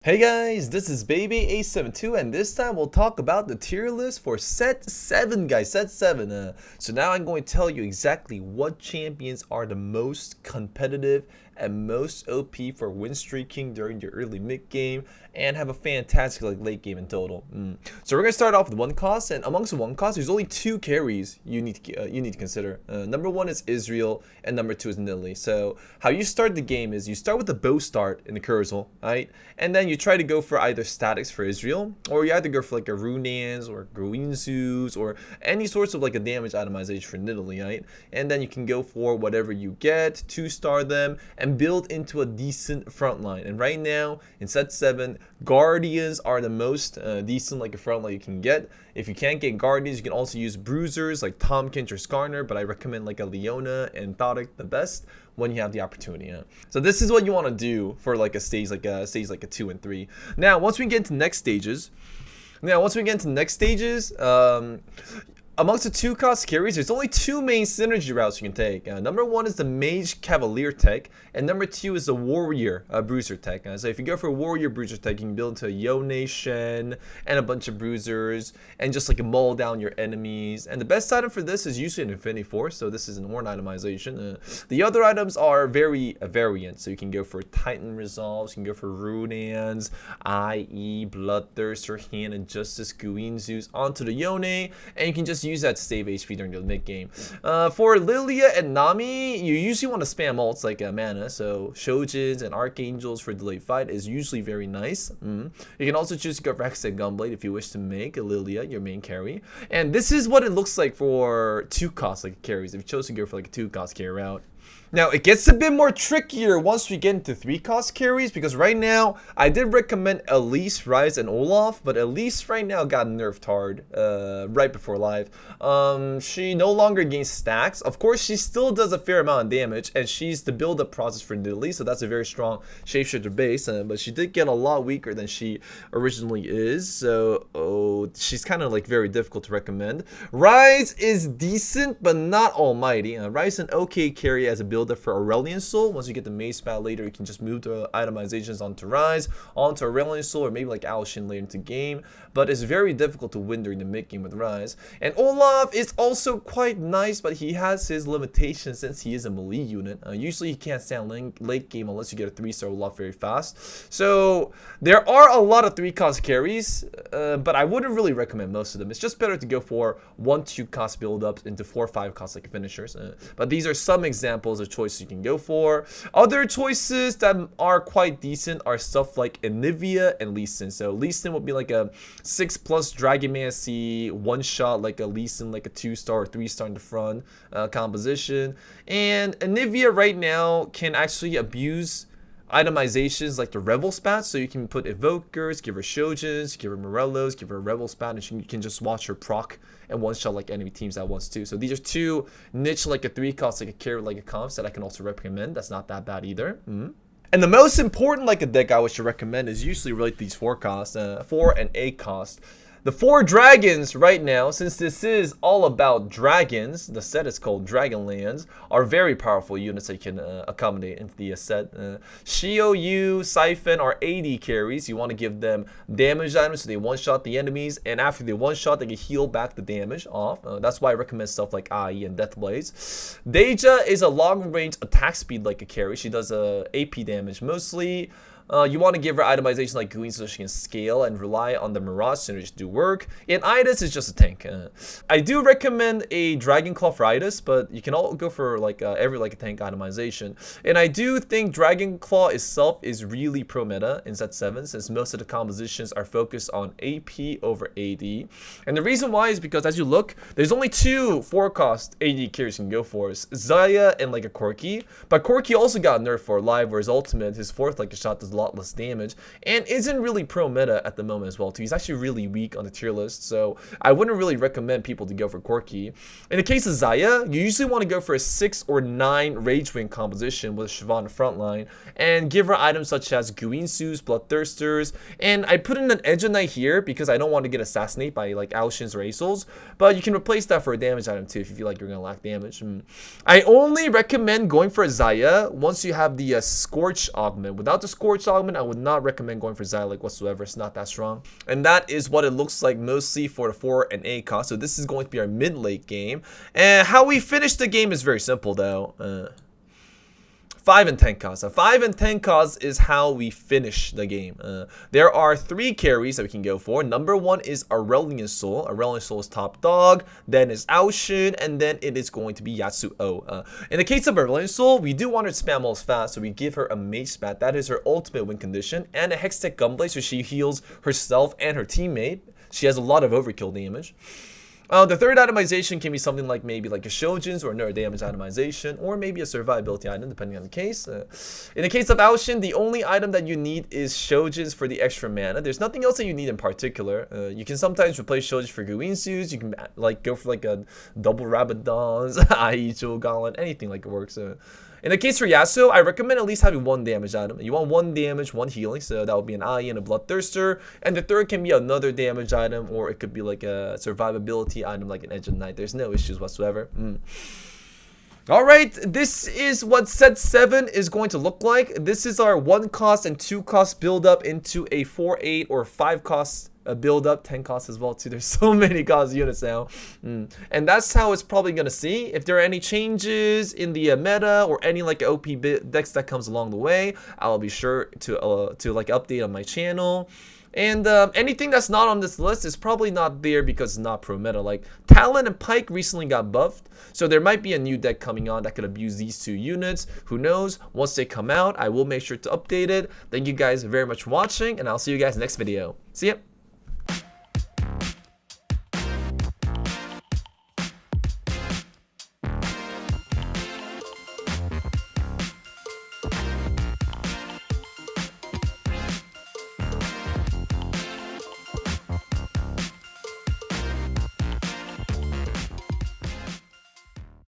Hey guys, this is Bebe A72 and this time we'll talk about the tier list for set 7 guys, set 7. So now I'm going to tell you exactly what champions are the most competitive and most OP for win streaking during your early mid game and have a fantastic late game in total. So we're going to start off with one cost, and amongst the one cost there's only two carries you need to consider. Number one is Israel and number two is Nilly. So how you start the game is you start with the bow start in the Cursal, right? And then you try to go for either statics for Israel, or you either go for like a Runans or Guinzus or any sorts of like a damage itemization for Nidalee, right? And then you can go for whatever you get, 2-star them, and build into a decent front line. And right now in set 7, Guardians are the most decent like a front line you can get. If you can't get Guardians, you can also use Bruisers like Tompkins or Skarner, but I recommend like a Leona and Thodic the best when you have the opportunity. So this is what you want to do for like a stage like a 2 and 3. Now once we get into next stages, amongst the two cost carries, there's only two main synergy routes you can take. Number one is the Mage Cavalier tech, and number two is the Warrior Bruiser tech. So if you go for a Warrior Bruiser tech, you can build into a Yone Shen and a bunch of Bruisers and just like mull down your enemies. And the best item for this is usually an Infinity Force, so this is an Horn itemization. The other items are very variant, so you can go for Titan Resolves, you can go for Runans, i.e. Bloodthirster, Hand and Justice, Guinzus onto the Yone, and you can just use that to save HP during the mid game. For Lilia and Nami, you usually want to spam ults like mana, so Shojins and Archangels for delayed fight is usually very nice. You can also choose to go for Hex and Gunblade if you wish to make Lilia your main carry. And this is what it looks like for 2 cost like carries, if you chose to go for like a 2 cost carry route. Now, it gets a bit more trickier once we get into 3 cost carries, because right now, I did recommend Elise, Ryze, and Olaf, but Elise right now got nerfed hard right before live. She no longer gains stacks. Of course, she still does a fair amount of damage, and she's the build-up process for Nidalee, so that's a very strong shapeshifter base, but she did get a lot weaker than she originally is, so she's kind of like very difficult to recommend. Ryze is decent, but not almighty. Ryze an okay carry as a build up for Aurelion Soul. Once you get the Mace Spat later, you can just move the itemizations onto Ryze, onto Aurelion Soul, or maybe like Alishin later into game. But it's very difficult to win during the mid game with Ryze. And Olaf is also quite nice, but he has his limitations since he is a melee unit. Usually he can't stand late game unless you get a 3-star Olaf very fast. So there are a lot of 3 cost carries, but I wouldn't really recommend most of them. It's just better to go for 1-2 cost build ups into 4-5 cost like finishers. But these are some examples of choices you can go for. Other choices that are quite decent are stuff like Anivia and Lee Sin. So Lee Sin would be like a 6+ Dragon Mancy one-shot like a Lee Sin, like a 2-star or 3-star in the front composition. And Anivia right now can actually abuse itemizations like the Revel Spat, so you can put Evokers, give her Shojins, give her Morellos, give her Revel Spat, and you can just watch her proc and one-shot like enemy teams at once too. So these are 2 niche like a 3 cost like a carry like a comps that I can also recommend. That's not that bad either. And the most important like a deck I would recommend is usually really these 4 costs, 4 and 8 cost. The 4 dragons right now, since this is all about dragons, the set is called Dragonlands, are very powerful units that you can accommodate into the set. Shio, Yu, Siphon are AD carries. You want to give them damage items so they one-shot the enemies, and after they one-shot, they can heal back the damage off. That's why I recommend stuff like Ai and Deathblaze. Deja is a long-range attack speed like a carry. She does AP damage mostly. You want to give her itemization like Guin so she can scale and rely on the Mirage synergies to do work. And Idas is just a tank. I do recommend a Dragon Claw for Idas, but you can all go for like every like a tank itemization. And I do think Dragon Claw itself is really pro meta in set 7, since most of the compositions are focused on AP over AD. And the reason why is because as you look, there's only 2 4-cost AD carries you can go for. It's Zaya and like a Corki. But Corki also got nerfed for live, where his ultimate, his 4th like a shot does a lot less damage and isn't really pro meta at the moment as well too. He's actually really weak on the tier list, so I wouldn't really recommend people to go for Corki. In the case of Zaya, you usually want to go for a 6 or 9 Rage Wing composition with Siobhan frontline and give her items such as Guinzus, Bloodthirsters, and I put in an Edge Knight here because I don't want to get assassinated by like Alshins or Acels, but you can replace that for a damage item too if you feel like you're gonna lack damage. I only recommend going for a Zaya once you have the Scorch augment. Without the Scorch Torch Augment, I would not recommend going for Xylic whatsoever. It's not that strong. And that is what it looks like mostly for the 4 and 8 cost. So this is going to be our mid-late game. And how we finish the game is very simple though. 5 and 10 costs. 5 and 10 costs is how we finish the game. There are 3 carries that we can go for. Number 1 is Aurelion Soul. Aurelion Soul is top dog. Then is Aoshin, and then it is going to be Yasuo. In the case of Aurelion Soul, we do want her to spam ults fast, so we give her a Mage Spat. That is her ultimate win condition, and a Hextech Gunblade, so she heals herself and her teammate. She has a lot of overkill damage. The third itemization can be something like maybe like a Shojin's or another damage itemization, or maybe a survivability item depending on the case. In the case of Aoshin, the only item that you need is Shojin's for the extra mana. There's nothing else that you need in particular. You can sometimes replace Shojin's for Guinsus. You can like go for like a double Rabadons, Aicho, Gauntlet, anything like it works. In the case for Yasuo, I recommend at least having 1 damage item. You want 1 damage, 1 healing, so that would be an Ai and a Bloodthirster. And the third can be another damage item, or it could be like a survivability item like an Edge of Night. There's no issues whatsoever. Alright, this is what set 7 is going to look like. This is our 1 cost and 2 cost build up into a 4-8 or 5 cost build up, 10 costs as well too. There's so many cost units now, and that's how it's probably gonna see. If there are any changes in the meta or any like OP decks that comes along the way, I'll be sure to like update on my channel. And anything that's not on this list is probably not there because it's not pro meta. Like Talon and Pike recently got buffed, so there might be a new deck coming on that could abuse these 2 units. Who knows? Once they come out, I will make sure to update it. Thank you guys very much for watching, and I'll see you guys next video. See ya.